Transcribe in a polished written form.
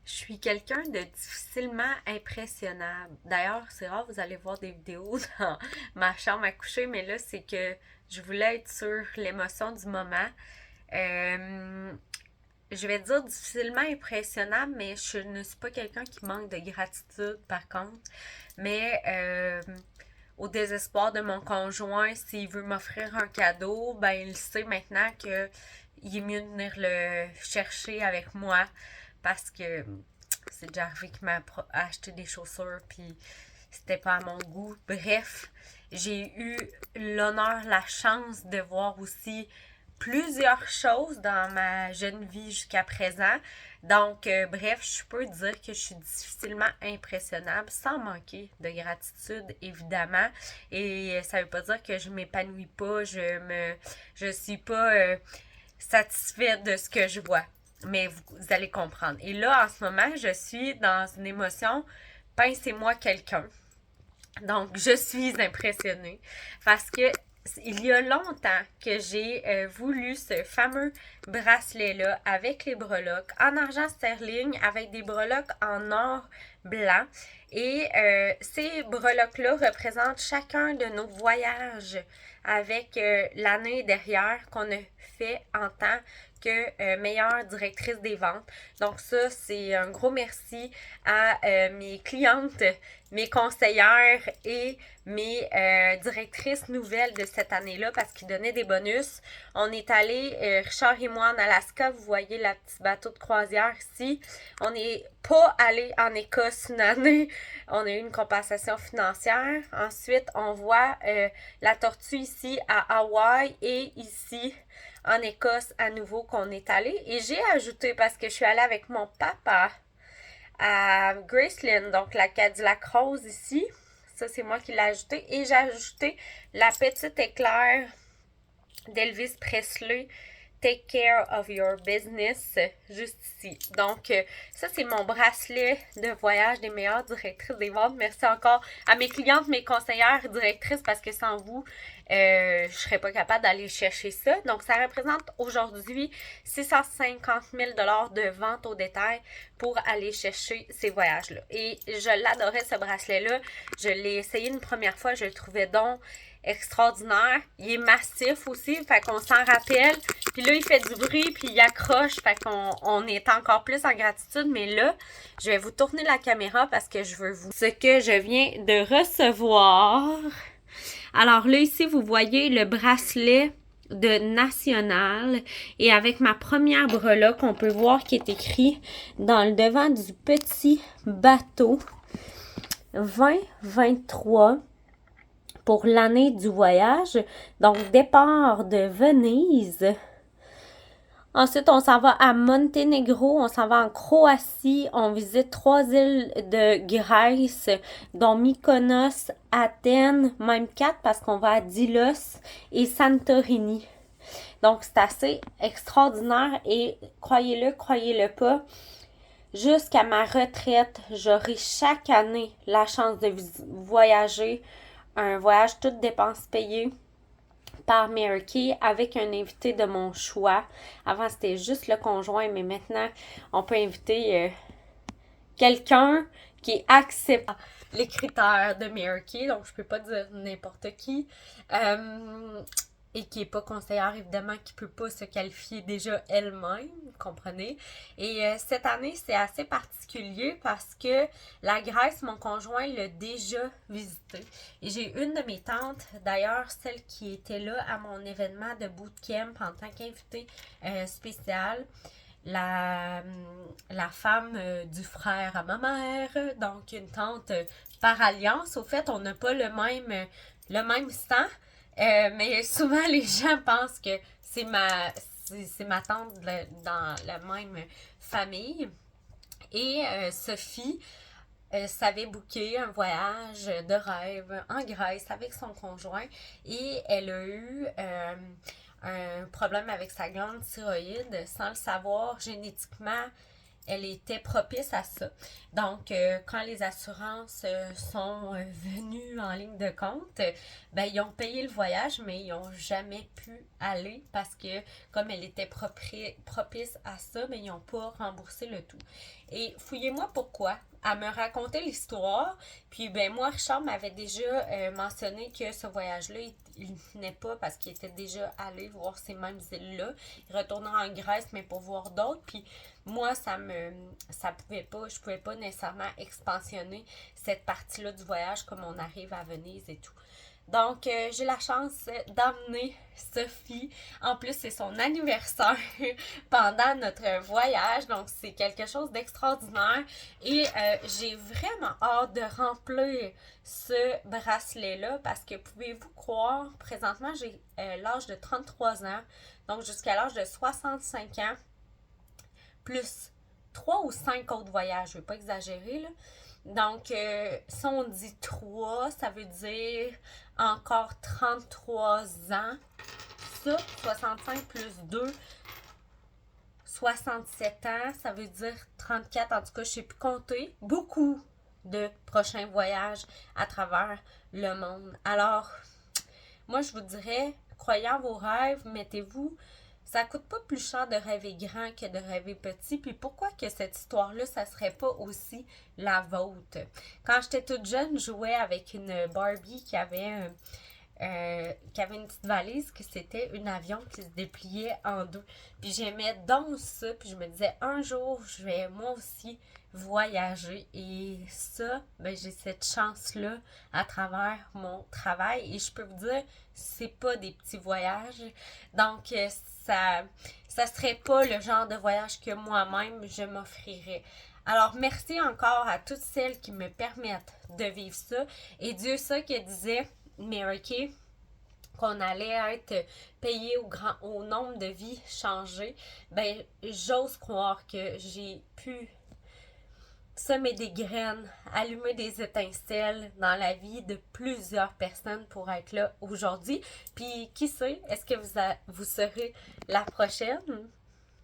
Je suis quelqu'un de difficilement impressionnable. D'ailleurs, c'est rare, vous allez voir des vidéos dans ma chambre à coucher, mais là, c'est que je voulais être sur l'émotion du moment. Euh, je vais dire difficilement impressionnable, mais je ne suis pas quelqu'un qui manque de gratitude, par contre. Mais au désespoir de mon conjoint, s'il veut m'offrir un cadeau, ben il sait maintenant que il est mieux de venir le chercher avec moi parce que c'est déjà arrivé qu'il m'a acheté des chaussures puis c'était pas à mon goût. Bref, j'ai eu l'honneur, la chance de voir aussi plusieurs choses dans ma jeune vie jusqu'à présent. Donc, bref, je peux dire que je suis difficilement impressionnable sans manquer de gratitude, évidemment. Et ça veut pas dire que je m'épanouis pas, je suis pas satisfaite de ce que je vois. Mais vous allez comprendre. Et là, en ce moment, je suis dans une émotion, pincez-moi quelqu'un. Donc, je suis impressionnée parce que il y a longtemps que j'ai voulu ce fameux bracelet-là avec les breloques en argent sterling avec des breloques en or blanc. Et ces breloques-là représentent chacun de nos voyages avec l'année derrière qu'on a fait en tant que meilleure directrice des ventes. Donc ça, c'est un gros merci à mes clientes, mes conseillères et mes directrices nouvelles de cette année-là parce qu'ils donnaient des bonus. On est allé, Richard et moi, en Alaska. Vous voyez la petite bateau de croisière ici. On n'est pas allé en Écosse une année. On a eu une compensation financière. Ensuite, on voit la tortue ici à Hawaï et ici en Écosse à nouveau qu'on est allé. Et j'ai ajouté, parce que je suis allée avec mon papa à Graceland, donc la Cadillac Rose ici. Ça, c'est moi qui l'ai ajouté. Et j'ai ajouté la petite éclair d'Elvis Presley, Take Care of Your Business, juste ici. Donc, ça, c'est mon bracelet de voyage des meilleures directrices des ventes. Merci encore à mes clientes, mes conseillères directrices, parce que sans vous, je ne serais pas capable d'aller chercher ça. Donc, ça représente aujourd'hui 650 000 de vente au détail pour aller chercher ces voyages-là. Et je l'adorais, ce bracelet-là. Je l'ai essayé une première fois, je le trouvais donc extraordinaire. Il est massif aussi, fait qu'on s'en rappelle. Puis là, il fait du bruit, puis il accroche, fait qu'on est encore plus en gratitude. Mais là, je vais vous tourner la caméra parce que je veux vous... Ce que je viens de recevoir. Alors là, ici, vous voyez le bracelet de National et avec ma première breloque, on peut voir qui est écrit dans le devant du petit bateau 2023 pour l'année du voyage. Donc, départ de Venise. Ensuite, on s'en va à Monténégro, on s'en va en Croatie, on visite 3 îles de Grèce, dont Mykonos, Athènes, même 4 parce qu'on va à Delos et Santorini. Donc, c'est assez extraordinaire et croyez-le pas, jusqu'à ma retraite, j'aurai chaque année la chance de voyager, un voyage toutes dépenses payées par Mary Kay avec un invité de mon choix. Avant, c'était juste le conjoint, mais maintenant, on peut inviter quelqu'un qui accepte les critères de Mary Kay, donc je peux pas dire n'importe qui. Et qui est pas conseillère, évidemment, qui peut pas se qualifier déjà elle-même, vous comprenez. Et cette année, c'est assez particulier parce que la Grèce, mon conjoint l'a déjà visité. Et j'ai une de mes tantes, d'ailleurs, celle qui était là à mon événement de bootcamp en tant qu'invitée spéciale, la, la femme du frère à ma mère, donc une tante par alliance. Au fait, on n'a pas le même sang, mais souvent les gens pensent que c'est ma tante dans la même famille. Et Sophie savait booker un voyage de rêve en Grèce avec son conjoint et elle a eu un problème avec sa glande thyroïde sans le savoir génétiquement. elle était propice à ça. Donc, quand les assurances sont venues en ligne de compte, ben, ils ont payé le voyage, mais ils n'ont jamais pu aller parce que, comme elle était propice à ça, mais ils n'ont pas remboursé le tout. Et fouillez-moi pourquoi. Elle me racontait l'histoire, puis ben moi, Richard m'avait déjà mentionné que ce voyage-là, il venait pas parce qu'il était déjà allé voir ces mêmes îles-là. Il retournait en Grèce, mais pour voir d'autres, puis moi, ça pouvait pas, je pouvais pas nécessairement expansionner cette partie-là du voyage comme on arrive à Venise et tout. Donc, j'ai la chance d'emmener Sophie. En plus, c'est son anniversaire pendant notre voyage. Donc, c'est quelque chose d'extraordinaire. Et j'ai vraiment hâte de remplir ce bracelet-là parce que pouvez-vous croire, présentement, j'ai l'âge de 33 ans. Donc, jusqu'à l'âge de 65 ans, plus 3 ou 5 autres voyages. Je ne veux pas exagérer, là. Donc, si on dit 3, ça veut dire encore 33 ans. Ça, 65 plus 2, 67 ans, ça veut dire 34. En tout cas, je ne sais plus compter. Beaucoup de prochains voyages à travers le monde. Alors, moi, je vous dirais, croyez en vos rêves, mettez-vous. Ça coûte pas plus cher de rêver grand que de rêver petit. Puis pourquoi que cette histoire-là, ça serait pas aussi la vôtre? Quand j'étais toute jeune, je jouais avec une Barbie qui avait une petite valise, que c'était un avion qui se dépliait en deux. Puis j'aimais donc ça, puis je me disais, un jour, je vais moi aussi voyager. Et ça, ben, j'ai cette chance-là à travers mon travail. Et je peux vous dire, c'est pas des petits voyages. Donc, ça serait pas le genre de voyage que moi-même, je m'offrirais. Alors, merci encore à toutes celles qui me permettent de vivre ça. Et Dieu sait qu'elle disait, Mary Kay, qu'on allait être payé au nombre de vies changées. Ben, j'ose croire que j'ai pu semer des graines, allumer des étincelles dans la vie de plusieurs personnes pour être là aujourd'hui. Puis, qui sait, est-ce que vous serez la prochaine?